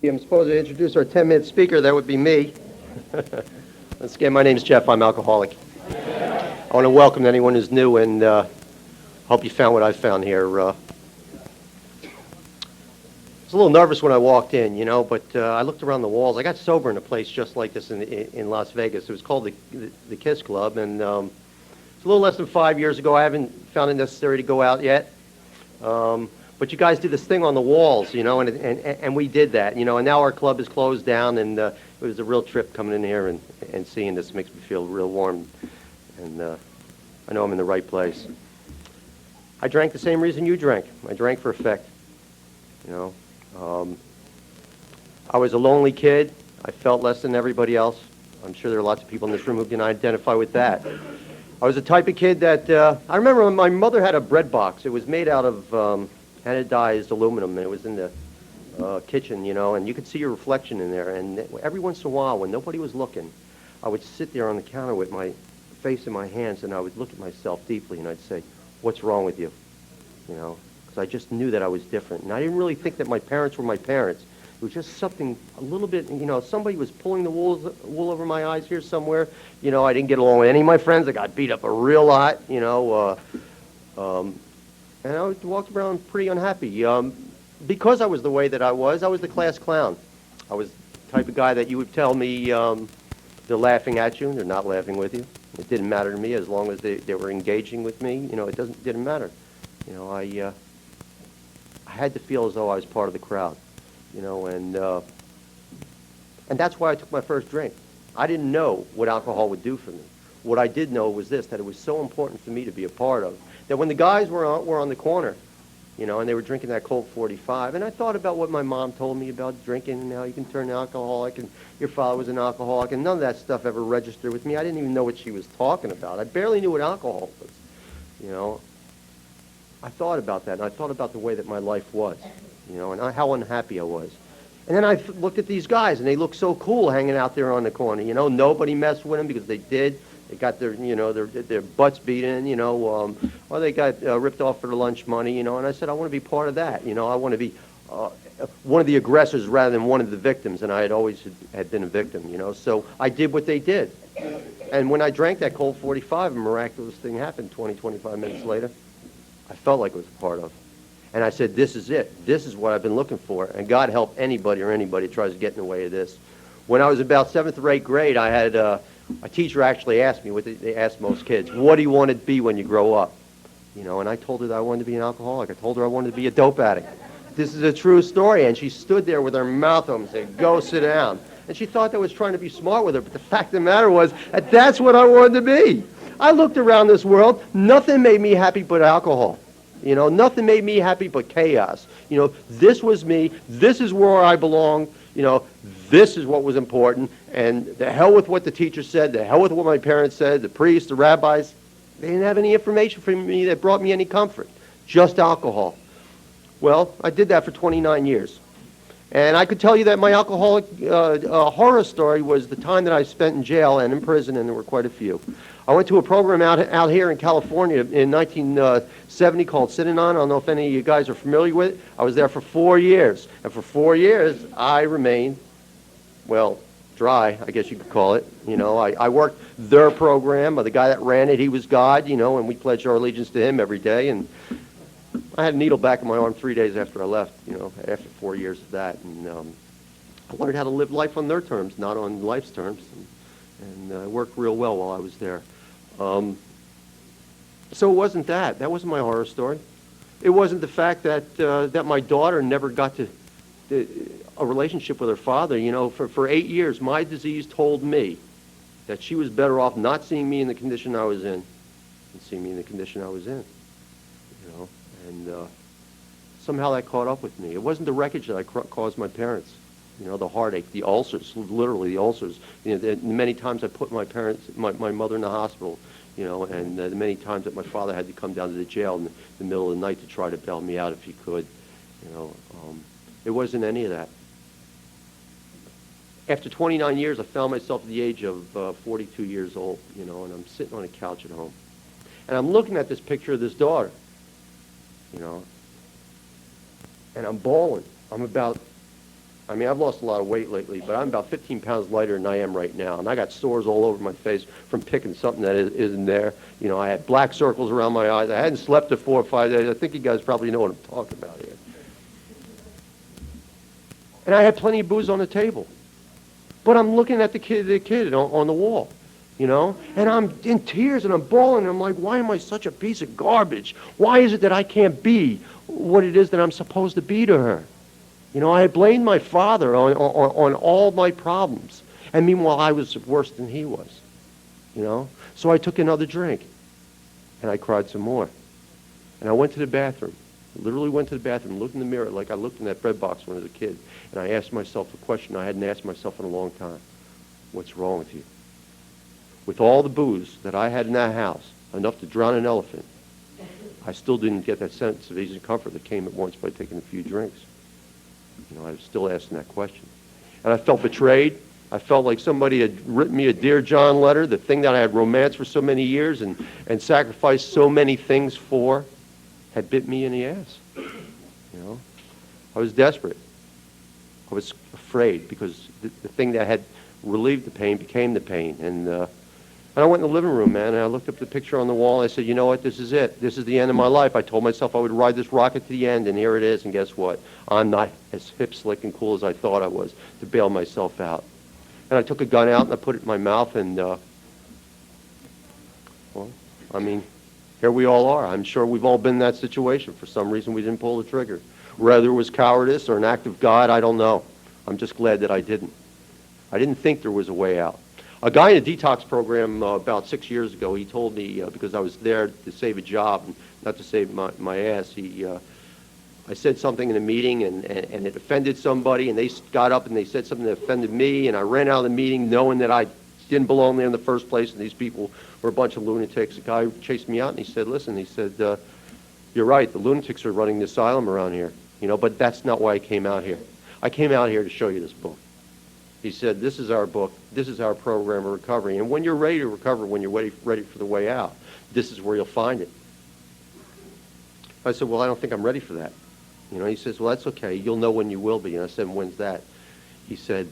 I'm supposed to introduce our 10-minute speaker. That would be me. Once again, my name is Jeff. I'm alcoholic. I want to welcome anyone who's new and hope you found what I found here. I was a little nervous when I walked in, but I looked around the walls. I got sober in a place just like this in Las Vegas. It was called the Kiss Club, and it's a little less than 5 years ago. I haven't found it necessary to go out yet. But you guys did this thing on the walls, and we did that, and now our club is closed down, and it was a real trip coming in here and seeing this. Makes me feel real warm, and I know I'm in the right place. I drank the same reason you drank. I drank for effect, I was a lonely kid. I felt less than everybody else. I'm sure there are lots of people in this room who can identify with that. I was the type of kid that, I remember when my mother had a bread box. It was made out of anodized aluminum, and it was in the kitchen, and you could see your reflection in there. And every once in a while, when nobody was looking, I would sit there on the counter with my face in my hands, and I would look at myself deeply, and I'd say, "What's wrong with you?" Because I just knew that I was different. And I didn't really think that my parents were my parents. It was just something a little bit, somebody was pulling the wool over my eyes here somewhere. I didn't get along with any of my friends. I got beat up a real lot, and I walked around pretty unhappy. Because I was the way that I was the class clown. I was the type of guy that you would tell me they're laughing at you, they're not laughing with you. It didn't matter to me as long as they were engaging with me. It didn't matter. I had to feel as though I was part of the crowd. And that's why I took my first drink. I didn't know what alcohol would do for me. What I did know was this, that it was so important for me to be a part of, that when the guys were on the corner, and they were drinking that Colt 45, and I thought about what my mom told me about drinking and how you can turn alcoholic, and your father was an alcoholic, and none of that stuff ever registered with me. I didn't even know what she was talking about. I barely knew what alcohol was, I thought about that, and I thought about the way that my life was, and how unhappy I was. And then I looked at these guys, and they looked so cool hanging out there on the corner. Nobody messed with them because they did. They got their butts beat in, or they got ripped off for the lunch money, and I said, I want to be part of that. I want to be one of the aggressors rather than one of the victims, and I had always had been a victim, So I did what they did. And when I drank that Colt 45, a miraculous thing happened 20, 25 minutes later. I felt like it was a part of. And I said, this is it. This is what I've been looking for. And God help anybody who tries to get in the way of this. When I was about 7th or 8th grade, I had a teacher actually asked me what they ask most kids, what do you want to be when you grow up? And I told her that I wanted to be an alcoholic. I told her I wanted to be a dope addict. This is a true story. And she stood there with her mouth open and said, go sit down. And she thought that I was trying to be smart with her, but the fact of the matter was that's what I wanted to be. I looked around this world. Nothing made me happy but alcohol. Nothing made me happy but chaos. This was me. This is where I belong. This is what was important. And the hell with what the teacher said. The hell with what my parents said. The priests, the rabbis. They didn't have any information for me that brought me any comfort. Just alcohol. Well, I did that for 29 years. And I could tell you that my alcoholic horror story was the time that I spent in jail and in prison, and there were quite a few. I went to a program out here in California in 1970 called Synanon. I don't know if any of you guys are familiar with it. I was there for 4 years. And for 4 years, I remained, dry, I guess you could call it. I worked their program. The guy that ran it, he was God, and we pledged our allegiance to him every day. And I had a needle back in my arm 3 days after I left, after 4 years of that. And I learned how to live life on their terms, not on life's terms. And it worked real well while I was there. So it wasn't that. That wasn't my horror story. It wasn't the fact that my daughter never got to a relationship with her father. For 8 years, my disease told me that she was better off not seeing me in the condition I was in than seeing me in the condition I was in. And somehow that caught up with me. It wasn't the wreckage that I caused my parents. The heartache, the ulcers, literally the ulcers. Many times I put my mother in the hospital, and the many times that my father had to come down to the jail in the middle of the night to try to bail me out if he could. It wasn't any of that. After 29 years, I found myself at the age of 42 years old, and I'm sitting on a couch at home. And I'm looking at this picture of this daughter, and I'm bawling. I'm I mean, I've lost a lot of weight lately, but I'm about 15 pounds lighter than I am right now. And I got sores all over my face from picking something that isn't there. You know, I had black circles around my eyes. I hadn't slept in 4 or 5 days. I think you guys probably know what I'm talking about here. And I had plenty of booze on the table. But I'm looking at the kid on the wall, you know, and I'm in tears and I'm bawling. And I'm like, why am I such a piece of garbage? Why is it that I can't be what it is that I'm supposed to be to her? You know, I had blamed my father on all my problems. And meanwhile, I was worse than he was, you know. So I took another drink, and I cried some more. And I went to the bathroom, literally went to the bathroom, looked in the mirror like I looked in that bread box when I was a kid. And I asked myself a question I hadn't asked myself in a long time. What's wrong with you? With all the booze that I had in that house, enough to drown an elephant, I still didn't get that sense of ease and comfort that came at once by taking a few drinks. You know, I was still asking that question. And I felt betrayed. I felt like somebody had written me a Dear John letter, the thing that I had romanced for so many years and sacrificed so many things for, had bit me in the ass. You know, I was desperate. I was afraid because the thing that had relieved the pain became the pain. And I went in the living room, man, and I looked up the picture on the wall. And I said, you know what? This is it. This is the end of my life. I told myself I would ride this rocket to the end, and here it is. And guess what? I'm not as hip, slick, and cool as I thought I was to bail myself out. And I took a gun out, and I put it in my mouth, and, well, I mean, here we all are. I'm sure we've all been in that situation. For some reason, we didn't pull the trigger. Whether it was cowardice or an act of God, I don't know. I'm just glad that I didn't. I didn't think there was a way out. A guy in a detox program about 6 years ago, he told me, because I was there to save a job, and not to save my ass, I said something in a meeting, and it offended somebody, and they got up and they said something that offended me, and I ran out of the meeting knowing that I didn't belong there in the first place, and these people were a bunch of lunatics. The guy chased me out, and he said, listen, he said, you're right, the lunatics are running the asylum around here, you know, but that's not why I came out here. I came out here to show you this book. He said, this is our book, this is our program of recovery, and when you're ready to recover, when you're ready for the way out, this is where you'll find it. I said, well, I don't think I'm ready for that. You know, he says, well, that's okay, you'll know when you will be. And I said, when's that? He said,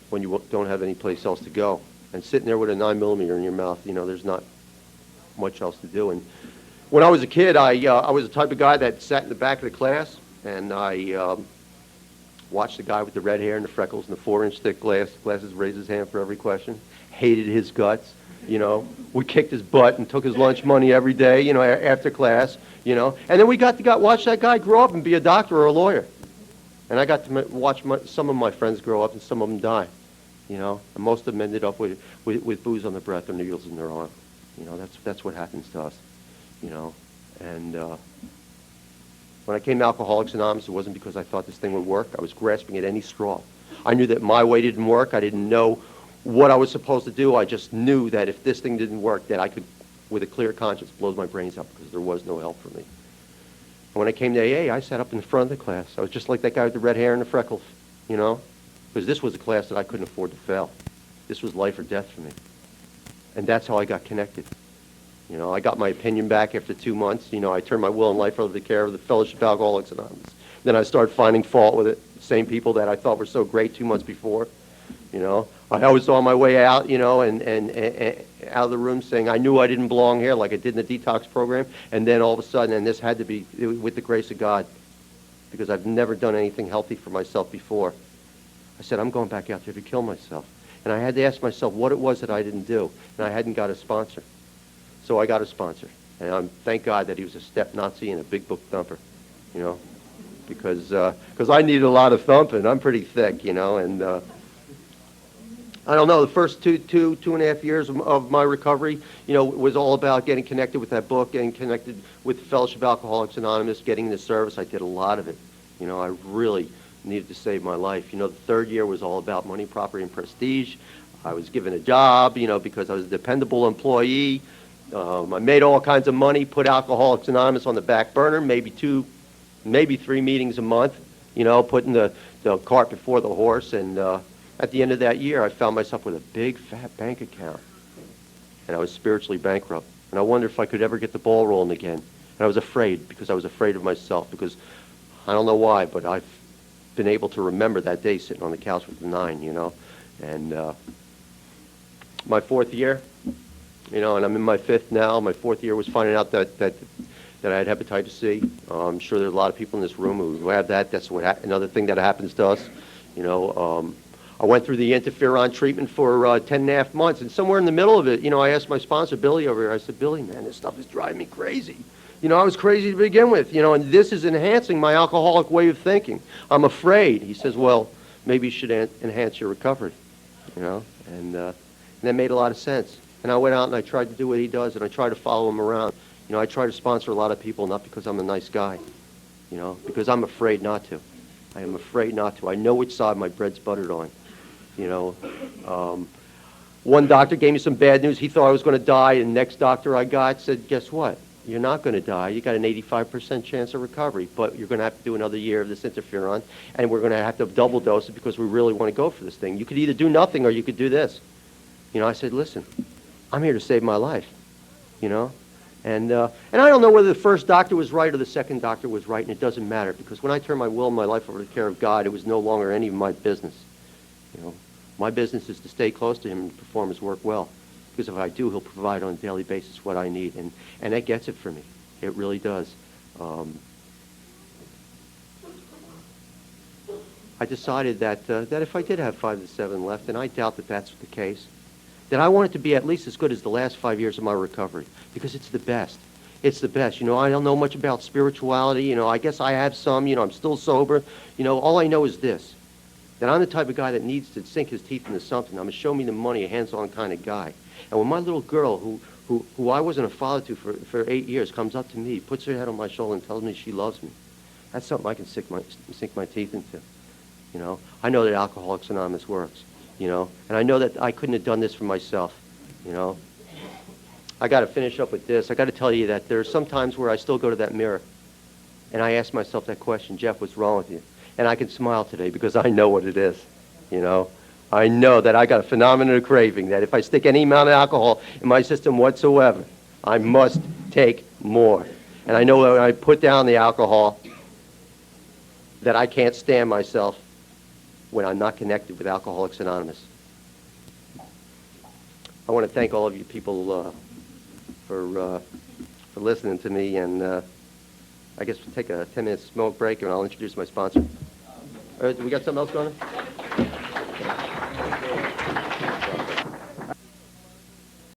when you don't have any place else to go. And sitting there with a 9mm in your mouth, you know, there's not much else to do. And when I was a kid, I was the type of guy that sat in the back of the class, and I watched the guy with the red hair and the freckles and the 4-inch thick glasses raise his hand for every question. Hated his guts, you know. We kicked his butt and took his lunch money every day, you know, after class, you know. And then we got to watch that guy grow up and be a doctor or a lawyer. And I got to watch some of my friends grow up and some of them die, you know. And most of them ended up with booze on their breath or needles in their arm. You know, that's what happens to us, you know. And when I came to Alcoholics Anonymous, it wasn't because I thought this thing would work. I was grasping at any straw. I knew that my way didn't work. I didn't know what I was supposed to do. I just knew that if this thing didn't work, that I could, with a clear conscience, blow my brains out because there was no help for me. And when I came to AA, I sat up in the front of the class. I was just like that guy with the red hair and the freckles, you know, because this was a class that I couldn't afford to fail. This was life or death for me. And that's how I got connected. You know, I got my opinion back after 2 months. You know, I turned my will and life over to the care of the Fellowship of Alcoholics Anonymous. Then I started finding fault with it. The same people that I thought were so great 2 months before. You know, I was on my way out, you know, and out of the room saying I knew I didn't belong here like I did in the detox program. And then all of a sudden, and this had to be with the grace of God, because I've never done anything healthy for myself before. I said, I'm going back out there to kill myself. And I had to ask myself what it was that I didn't do. And I hadn't got a sponsor. So I got a sponsor, and thank God that he was a step Nazi and a big book thumper, you know, because I needed a lot of thumping. I'm pretty thick, you know, and I don't know, the first two and a half years of my recovery, you know, was all about getting connected with that book, getting connected with the Fellowship of Alcoholics Anonymous, getting the service. I did a lot of it. You know, I really needed to save my life. You know, the third year was all about money, property, and prestige. I was given a job, you know, because I was a dependable employee. I made all kinds of money, put Alcoholics Anonymous on the back burner, maybe 2, maybe 3 meetings a month, you know, putting the cart before the horse. And at the end of that year, I found myself with a big, fat bank account. And I was spiritually bankrupt. And I wondered if I could ever get the ball rolling again. And I was afraid, because I was afraid of myself, because I don't know why, but been able to remember that day sitting on the couch with the 9, you know. And my 4th year, you know, and I'm in my 5th now. My 4th year was finding out that I had hepatitis C. I'm sure there's a lot of people in this room who have that. That's another thing that happens to us. You know, I went through the interferon treatment for 10 and a half months, and somewhere in the middle of it, you know, I asked my sponsor, Billy, over here, I said, Billy, man, this stuff is driving me crazy. You know, I was crazy to begin with, you know, and this is enhancing my alcoholic way of thinking. I'm afraid. He says, well, maybe you should enhance your recovery, you know, and that made a lot of sense. And I went out and I tried to do what he does, and I tried to follow him around. You know, I try to sponsor a lot of people, not because I'm a nice guy, you know, because I'm afraid not to. I am afraid not to. I know which side my bread's buttered on, you know. One doctor gave me some bad news. He thought I was going to die, and the next doctor I got said, guess what? You're not going to die. You got an 85% chance of recovery, but you're going to have to do another year of this interferon, and we're going to have to double dose it because we really want to go for this thing. You could either do nothing or you could do this. You know, I said, listen, I'm here to save my life, you know. And I don't know whether the first doctor was right or the second doctor was right, and it doesn't matter, because when I turned my will and my life over to the care of God, it was no longer any of my business. You know, my business is to stay close to him and perform his work well. Because if I do, he'll provide on a daily basis what I need, and that gets it for me. It really does. I decided that if I did have 5 to 7 left, and I doubt that that's the case, that I want it to be at least as good as the last 5 years of my recovery, because it's the best. It's the best. You know, I don't know much about spirituality. You know, I guess I have some. You know, I'm still sober. You know, all I know is this, that I'm the type of guy that needs to sink his teeth into something. I'm a show me the money, a hands-on kind of guy. And when my little girl, who I wasn't a father to for 8 years, comes up to me, puts her head on my shoulder and tells me she loves me, that's something I can sink my teeth into. You know, I know that Alcoholics Anonymous works, you know, and I know that I couldn't have done this for myself, you know. I got to finish up with this. I got to tell you that there are some times where I still go to that mirror and I ask myself that question, Jeff, what's wrong with you? And I can smile today because I know what it is, you know. I know that I got a phenomenon of craving, that if I stick any amount of alcohol in my system whatsoever, I must take more. And I know that when I put down the alcohol, that I can't stand myself when I'm not connected with Alcoholics Anonymous. I want to thank all of you people for listening to me, and I guess we'll take a 10-minute smoke break, and I'll introduce my sponsor. We got something else going on?